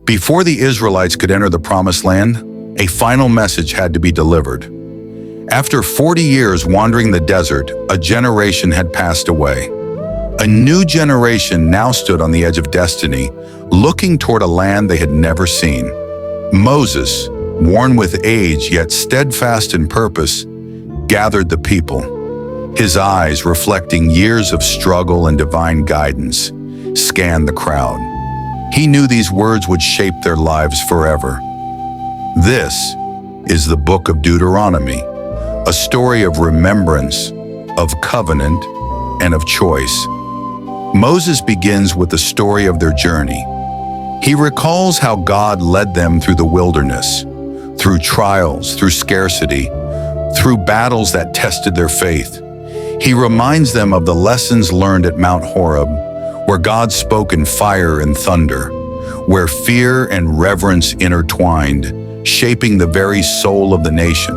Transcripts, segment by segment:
Before the Israelites could enter the Promised Land, a final message had to be delivered. After 40 years wandering the desert, a generation had passed away. A new generation now stood on the edge of destiny, looking toward a land they had never seen. Moses, worn with age yet steadfast in purpose, gathered the people. His eyes, reflecting years of struggle and divine guidance, scanned the crowd. He knew these words would shape their lives forever. This is the Book of Deuteronomy, a story of remembrance, of covenant, and of choice. Moses begins with the story of their journey. He recalls how God led them through the wilderness, through trials, through scarcity, through battles that tested their faith. He reminds them of the lessons learned at Mount Horeb, where God spoke in fire and thunder, where fear and reverence intertwined, shaping the very soul of the nation.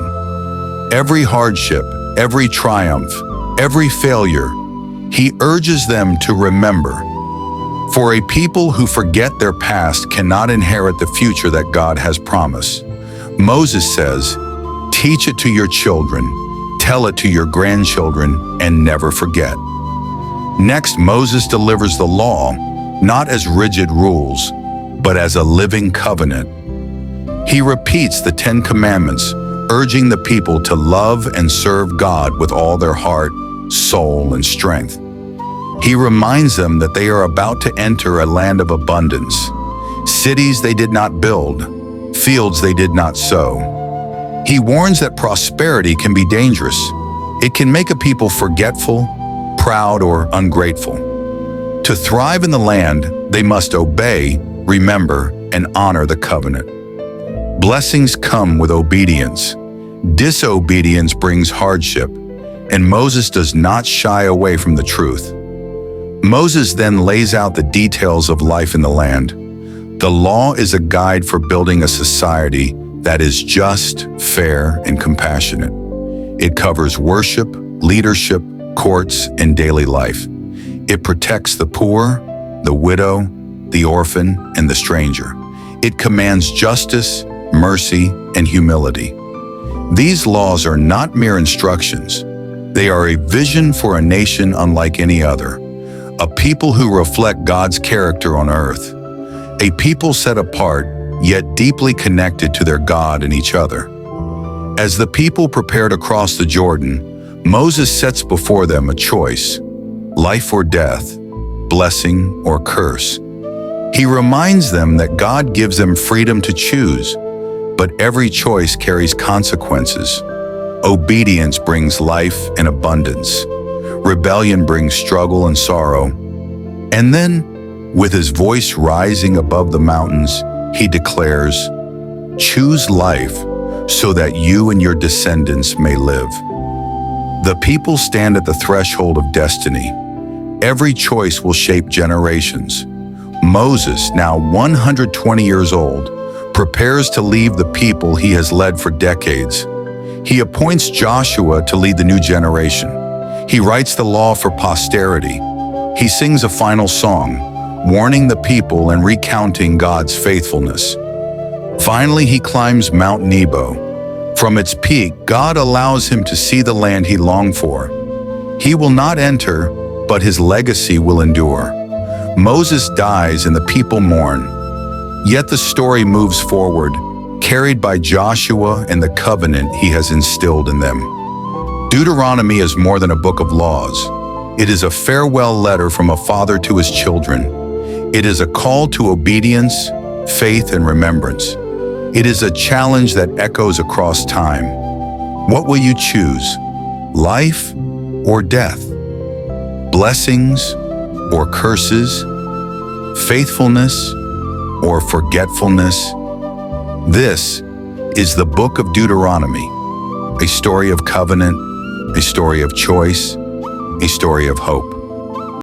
Every hardship, every triumph, every failure, he urges them to remember. For a people who forget their past cannot inherit the future that God has promised. Moses says, "Teach it to your children, tell it to your grandchildren, and never forget." Next, Moses delivers the law, not as rigid rules, but as a living covenant. He repeats the 10 Commandments, urging the people to love and serve God with all their heart, soul, and strength. He reminds them that they are about to enter a land of abundance, cities they did not build, fields they did not sow. He warns that prosperity can be dangerous. It can make a people forgetful, proud, or ungrateful. To thrive in the land, they must obey, remember, and honor the covenant. Blessings come with obedience. Disobedience brings hardship, and Moses does not shy away from the truth. Moses then lays out the details of life in the land. The law is a guide for building a society that is just, fair, and compassionate. It covers worship, leadership, courts, and daily life. It protects the poor, the widow, the orphan, and the stranger. It commands justice, mercy, and humility. These laws are not mere instructions. They are a vision for a nation unlike any other, a people who reflect God's character on earth, a people set apart, yet deeply connected to their God and each other. As the people prepare to cross the Jordan, Moses sets before them a choice, life or death, blessing or curse. He reminds them that God gives them freedom to choose, but every choice carries consequences. Obedience brings life and abundance. Rebellion brings struggle and sorrow. And then, with his voice rising above the mountains, he declares, "Choose life so that you and your descendants may live." The people stand at the threshold of destiny. Every choice will shape generations. Moses, now 120 years old, prepares to leave the people he has led for decades. He appoints Joshua to lead the new generation. He writes the law for posterity. He sings a final song, warning the people and recounting God's faithfulness. Finally, he climbs Mount Nebo. From its peak, God allows him to see the land he longed for. He will not enter, but his legacy will endure. Moses dies and the people mourn. Yet the story moves forward, carried by Joshua and the covenant he has instilled in them. Deuteronomy is more than a book of laws. It is a farewell letter from a father to his children. It is a call to obedience, faith, and remembrance. It is a challenge that echoes across time. What will you choose? Life or death? Blessings or curses? Faithfulness or forgetfulness? This is the Book of Deuteronomy, a story of covenant, a story of choice, a story of hope.